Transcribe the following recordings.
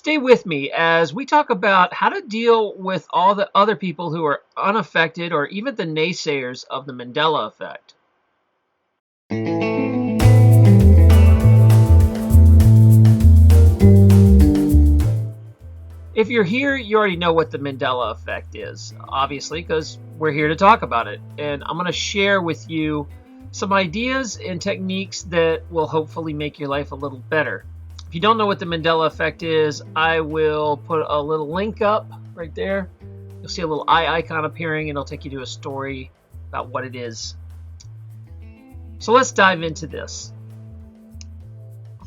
Stay with me as we talk about how to deal with all the other people who are unaffected or even the naysayers of the Mandela Effect. If you're here, you already know what the Mandela Effect is, obviously, because we're here to talk about it. And I'm going to share with you some ideas and techniques that will hopefully make your life a little better. If you don't know what the Mandela Effect is, I will put a little link up right there. You'll see a little eye icon appearing, and it'll take you to a story about what it is. So let's dive into this.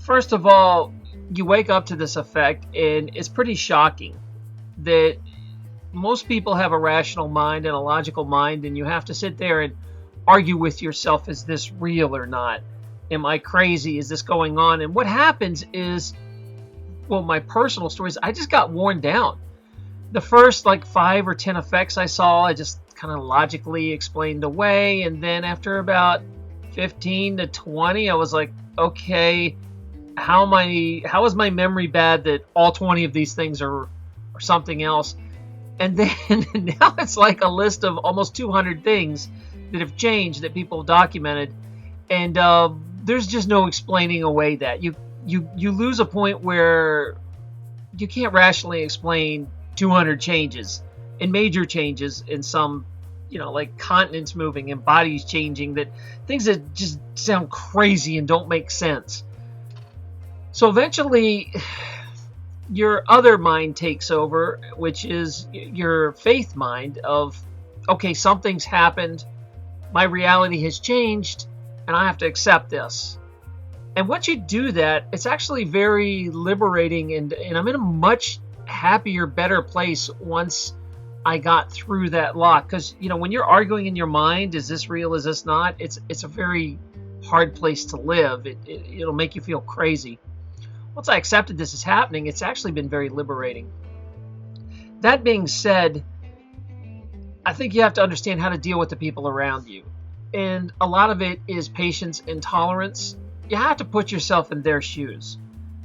First of all, you wake up to this effect, and it's pretty shocking that most people have a rational mind and a logical mind, and you have to sit there and argue with yourself, is this real or not? Am I crazy? Is this going on? And what happens is, well, my personal stories, I just got worn down. The first 5 or 10 effects I saw, I just kind of logically explained away, and then after about 15 to 20, I was like, okay, how is my memory bad that all 20 of these things are something else? And then now it's like a list of almost 200 things that have changed that people have documented, and there's just no explaining away that you lose a point where you can't rationally explain 200 changes and major changes in some, like continents moving and bodies changing, that things that just sound crazy and don't make sense. So eventually your other mind takes over, which is your faith mind of, okay, something's happened, my reality has changed, and I have to accept this. And once you do that, it's actually very liberating, and I'm in a much happier, better place once I got through that lock. Because, when you're arguing in your mind, is this real, is this not? It's a very hard place to live. It'll make you feel crazy. Once I accepted this is happening, it's actually been very liberating. That being said, I think you have to understand how to deal with the people around you. And a lot of it is patience and tolerance. You have to put yourself in their shoes.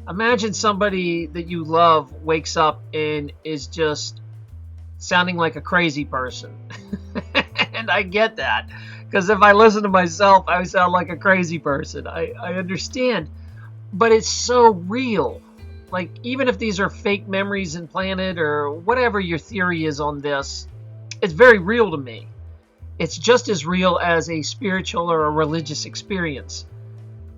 Imagine somebody that you love wakes up and is just sounding like a crazy person. And I get that, because if I listen to myself, I sound like a crazy person. I understand. But it's so real. Even if these are fake memories implanted or whatever your theory is on this, it's very real to me. It's just as real as a spiritual or a religious experience.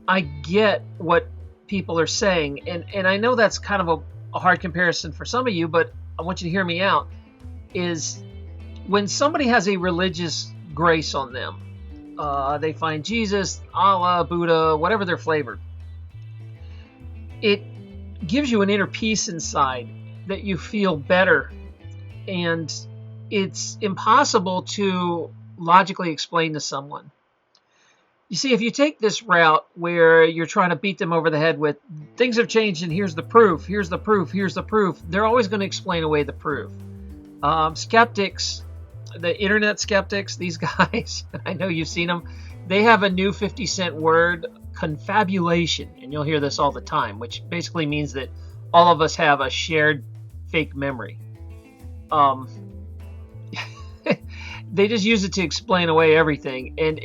I get what people are saying, and I know that's kind of a hard comparison for some of you, but I want you to hear me out, is when somebody has a religious grace on them, they find Jesus, Allah, Buddha, whatever their flavor, it gives you an inner peace inside that you feel better, and it's impossible to logically explain to someone. You see, if you take this route where you're trying to beat them over the head with things have changed and here's the proof, here's the proof, here's the proof, they're always going to explain away the proof. Skeptics, the internet skeptics, these guys, I know you've seen them, they have a new 50-cent word, confabulation, and you'll hear this all the time, which basically means that all of us have a shared fake memory. They just use it to explain away everything, and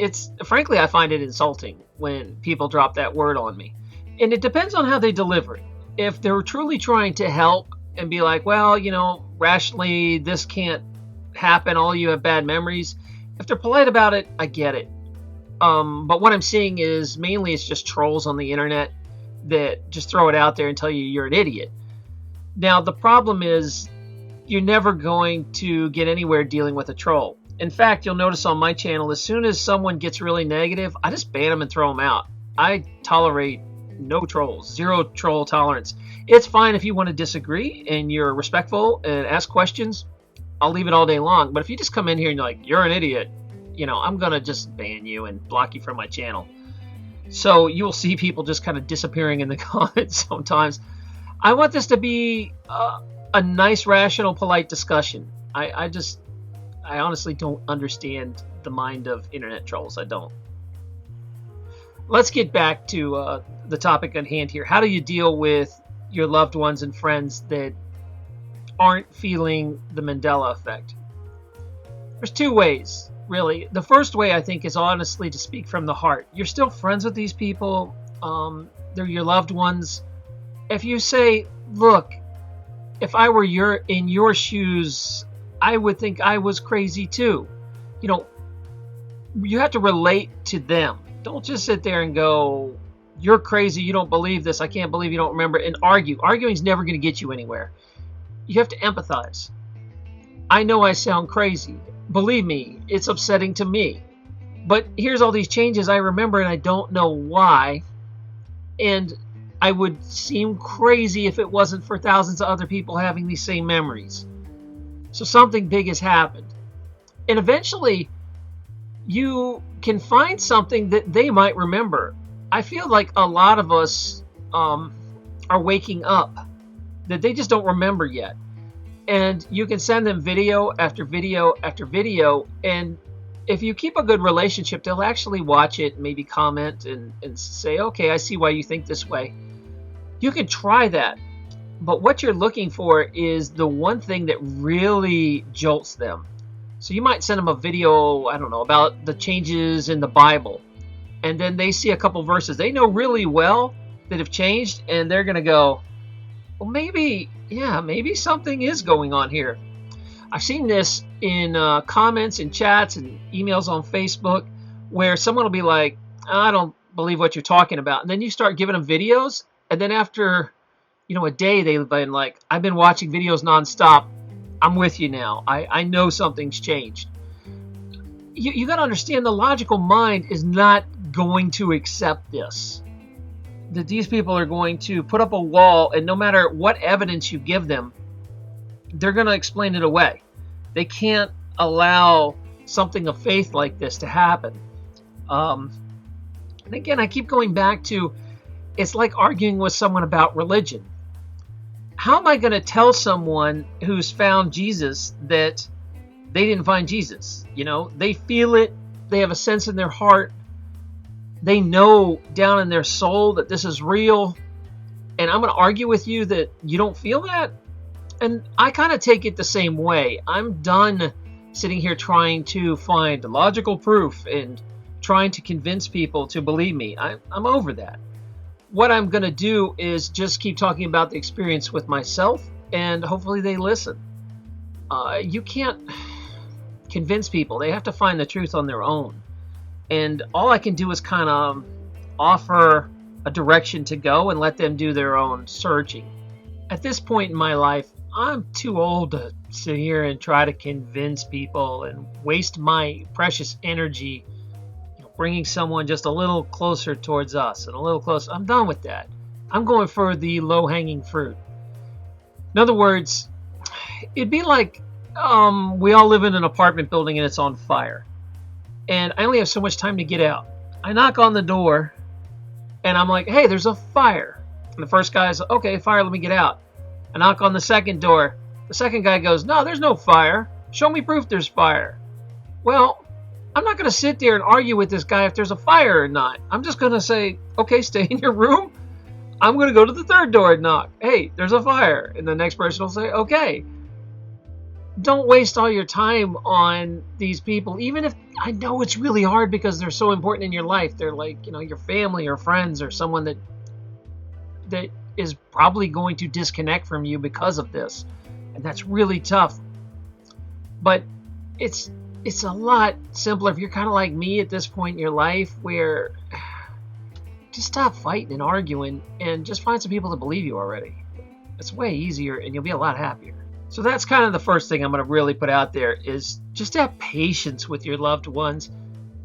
frankly, I find it insulting when people drop that word on me. And it depends on how they deliver it. If they're truly trying to help and be like, well, rationally, this can't happen, all you have bad memories. If they're polite about it, I get it. But what I'm seeing is mainly it's just trolls on the internet that just throw it out there and tell you you're an idiot. Now, the problem is you're never going to get anywhere dealing with a troll. In fact, you'll notice on my channel, as soon as someone gets really negative, I just ban them and throw them out. I tolerate no trolls, zero troll tolerance. It's fine if you want to disagree and you're respectful and ask questions. I'll leave it all day long. But if you just come in here and you're like, you're an idiot, I'm going to just ban you and block you from my channel. So you'll see people just kind of disappearing in the comments sometimes. I want this to be a nice, rational, polite discussion. I honestly don't understand the mind of internet trolls. I don't. Let's get back to the topic at hand here. How do you deal with, your loved ones and friends that aren't feeling the Mandela effect? There's two ways, really. The first way, I think, is honestly to speak from the heart. You're still friends with these people. They're your loved ones. If you say, look, if I were in your shoes, I would think I was crazy too. You have to relate to them. Don't just sit there and go, you're crazy, you don't believe this, I can't believe you don't remember, and argue. Arguing is never going to get you anywhere. You have to empathize. I know I sound crazy. Believe me, it's upsetting to me. But here's all these changes I remember, and I don't know why. And I would seem crazy if it wasn't for thousands of other people having these same memories. So something big has happened. And eventually, you can find something that they might remember. I feel like a lot of us are waking up that they just don't remember yet. And you can send them video after video after video, and if you keep a good relationship, they'll actually watch it, maybe comment and say, okay, I see why you think this way. You can try that, but what you're looking for is the one thing that really jolts them. So you might send them a video, I don't know, about the changes in the Bible, and then they see a couple verses they know really well that have changed, and they're going to go, well, maybe something is going on here. I've seen this in comments and chats and emails on Facebook where someone will be like, I don't believe what you're talking about. And then you start giving them videos, and then after a day, they've been like, I've been watching videos nonstop. I'm with you now. I know something's changed. You got to understand, the logical mind is not going to accept this. That these people are going to put up a wall, and no matter what evidence you give them, they're going to explain it away. They can't allow something of faith like this to happen. And again, I keep going back to, it's like arguing with someone about religion. How am I going to tell someone who's found Jesus that they didn't find Jesus? They feel it. They have a sense in their heart. They know down in their soul that this is real, and I'm going to argue with you that you don't feel that? And I kind of take it the same way. I'm done sitting here trying to find logical proof and trying to convince people to believe me. I'm over that. What I'm going to do is just keep talking about the experience with myself, and hopefully they listen. You can't convince people. They have to find the truth on their own. And all I can do is kind of offer a direction to go and let them do their own searching. At this point in my life, I'm too old to sit here and try to convince people and waste my precious energy bringing someone just a little closer towards us and a little closer. I'm done with that. I'm going for the low-hanging fruit. In other words, it'd be like we all live in an apartment building and it's on fire. And I only have so much time to get out. I knock on the door, and I'm like, hey, there's a fire. And the first guy's, okay, fire, let me get out. I knock on the second door. The second guy goes, no, there's no fire. Show me proof there's fire. Well, I'm not going to sit there and argue with this guy if there's a fire or not. I'm just going to say, okay, stay in your room. I'm going to go to the third door and knock. Hey, there's a fire. And the next person will say, okay. Don't waste all your time on these people, even if I know it's really hard because they're so important in your life. They're like, your family or friends or someone that is probably going to disconnect from you because of this. And that's really tough. But it's a lot simpler if you're kind of like me at this point in your life, where just stop fighting and arguing and just find some people that believe you already. It's way easier and you'll be a lot happier. So that's kind of the first thing I'm going to really put out there, is just have patience with your loved ones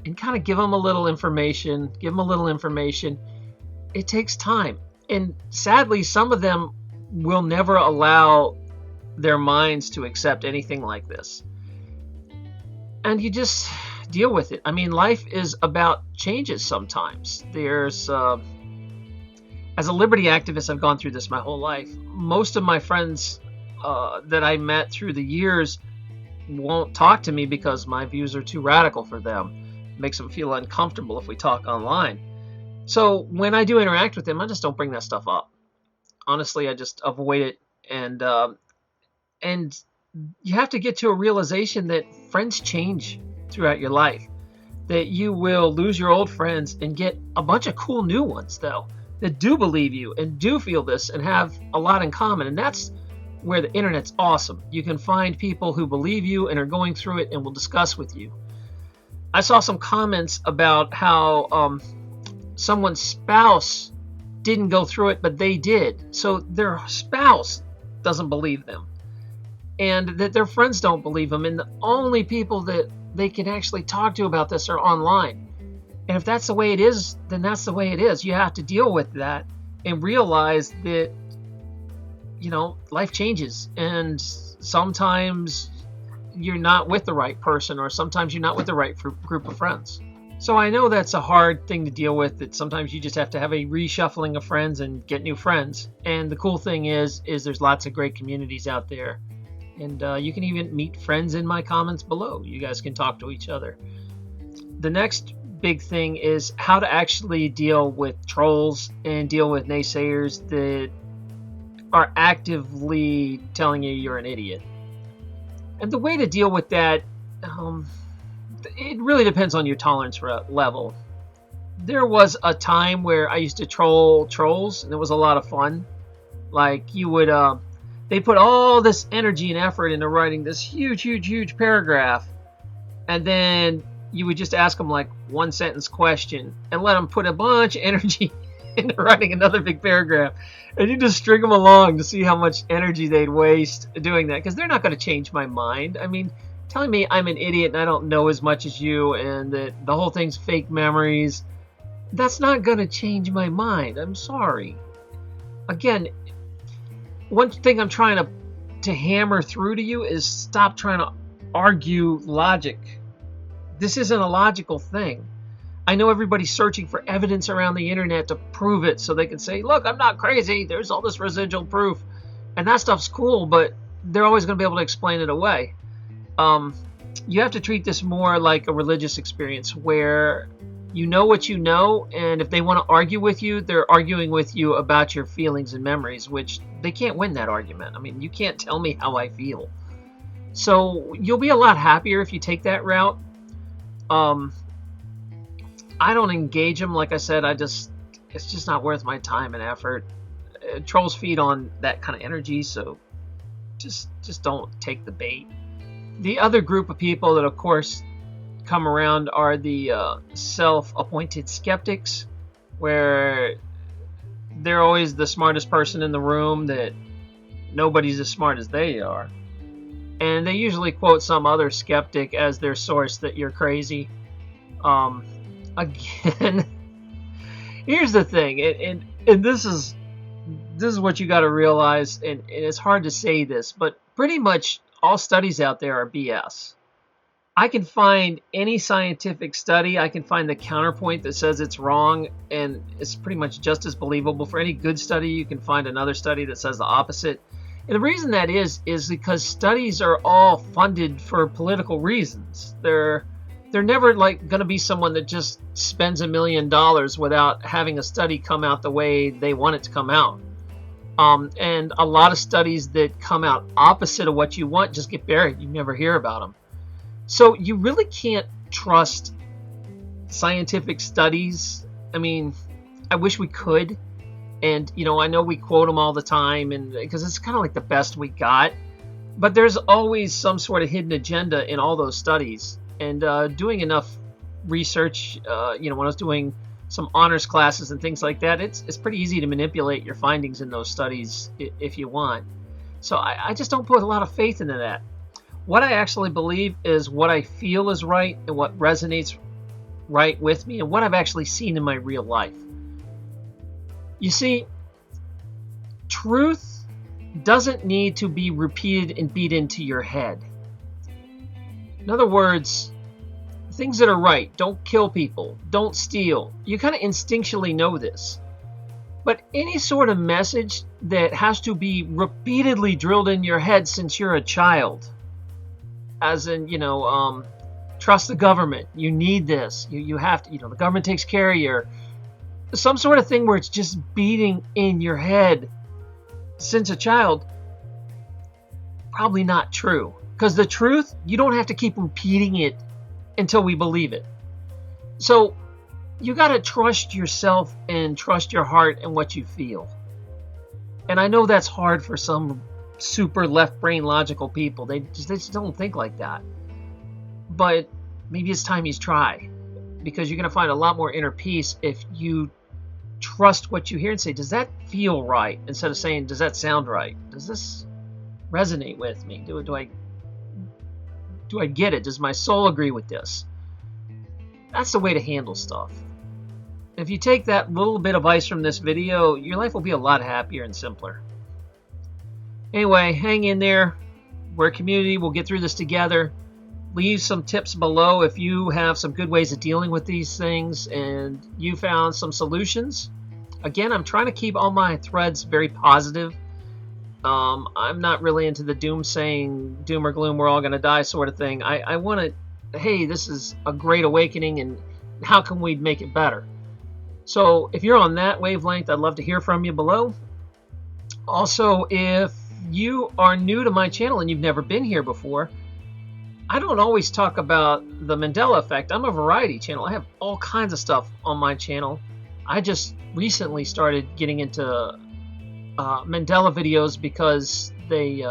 and kind of give them a little information. It takes time. And sadly, some of them will never allow their minds to accept anything like this. And you just deal with it. I mean, life is about changes sometimes. There's, as a liberty activist, I've gone through this my whole life. Most of my friends that I met through the years won't talk to me because my views are too radical for them. It makes them feel uncomfortable if we talk online. So when I do interact with them, I just don't bring that stuff up. honestly, I just avoid it. And you have to get to a realization that friends change throughout your life. That you will lose your old friends and get a bunch of cool new ones, though, that do believe you and do feel this and have a lot in common. And that's where the internet's awesome. You can find people who believe you and are going through it and will discuss with you. I saw some comments about how someone's spouse didn't go through it, but they did. So their spouse doesn't believe them, and that their friends don't believe them. And the only people that they can actually talk to about this are online. And if that's the way it is, then that's the way it is. You have to deal with that and realize that, life changes. And sometimes you're not with the right person, or sometimes you're not with the right group of friends. So I know that's a hard thing to deal with, that sometimes you just have to have a reshuffling of friends and get new friends. And the cool thing is there's lots of great communities out there. And you can even meet friends in my comments below. You guys can talk to each other. The next big thing is how to actually deal with trolls and deal with naysayers that are actively telling you you're an idiot. And the way to deal with that, it really depends on your tolerance level. There was a time where I used to troll trolls, and it was a lot of fun. Like, you would... they put all this energy and effort into writing this huge paragraph, and then you would just ask them like one sentence question and let them put a bunch of energy into writing another big paragraph, and you just string them along to see how much energy they'd waste doing that, because they're not going to change my mind. I mean, telling me I'm an idiot and I don't know as much as you and that the whole thing's fake memories, that's not going to change my mind. I'm sorry. Again, one thing I'm trying to hammer through to you is stop trying to argue logic. This isn't a logical thing. I know everybody's searching for evidence around the internet to prove it so they can say, look, I'm not crazy. There's all this residual proof. And that stuff's cool, but they're always going to be able to explain it away. You have to treat this more like a religious experience where you know what you know, and if they want to argue with you, they're arguing with you about your feelings and memories, which they can't win that argument. I mean, you can't tell me how I feel. So you'll be a lot happier if you take that route. I don't engage them. Like I said, it's just not worth my time and effort. Trolls feed on that kind of energy, so just don't take the bait. The other group of people that, of course, come around are the self-appointed skeptics, where they're always the smartest person in the room, that nobody's as smart as they are. And they usually quote some other skeptic as their source that you're crazy. Again, here's the thing, and this is what you got to realize, and it's hard to say this, but pretty much all studies out there are BS. I can find any scientific study, I can find the counterpoint that says it's wrong, and it's pretty much just as believable. For any good study, you can find another study that says the opposite. And the reason that is because studies are all funded for political reasons. They're never like going to be someone that just spends $1 million without having a study come out the way they want it to come out. And a lot of studies that come out opposite of what you want just get buried. You never hear about them. So you really can't trust scientific studies. I mean, I wish we could. And, I know we quote them all the time, and because it's kind of like the best we got. But there's always some sort of hidden agenda in all those studies. And doing enough research, when I was doing some honors classes and things like that, it's pretty easy to manipulate your findings in those studies if you want. So I just don't put a lot of faith into that. What I actually believe is what I feel is right and what resonates right with me and what I've actually seen in my real life. You see, truth doesn't need to be repeated and beat into your head. In other words, things that are right, don't kill people, don't steal. You kind of instinctually know this. But any sort of message that has to be repeatedly drilled in your head since you're a child, as in, trust the government, you need this, you have to, the government takes care of you, some sort of thing where it's just beating in your head since a child, probably not true. Because the truth, you don't have to keep repeating it until we believe it. So you got to trust yourself and trust your heart and what you feel. And I know that's hard for some super left brain logical people. They just don't think like that. But maybe it's time you try, because you're going to find a lot more inner peace if you trust what you hear and say, does that feel right? Instead of saying, does that sound right? Does this resonate with me? Do I get it? Does my soul agree with this? That's the way to handle stuff. If you take that little bit of advice from this video, your life will be a lot happier and simpler. Anyway, hang in there. We're a community. We'll get through this together. Leave some tips below if you have some good ways of dealing with these things and you found some solutions. Again, I'm trying to keep all my threads very positive. I'm not really into the doom or gloom, we're all going to die sort of thing. I want to, hey, this is a great awakening, and how can we make it better? So if you're on that wavelength, I'd love to hear from you below. Also, if you are new to my channel and you've never been here before, I don't always talk about the Mandela Effect. I'm a variety channel. I have all kinds of stuff on my channel. I just recently started getting into Mandela videos because they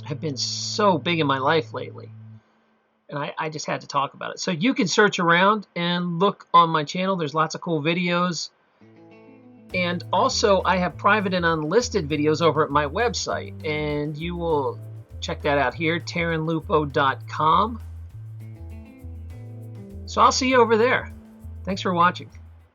have been so big in my life lately. And I just had to talk about it. So you can search around and look on my channel. There's lots of cool videos. And also, I have private and unlisted videos over at my website. And you will check that out here, TaranLupo.com. So I'll see you over there. Thanks for watching.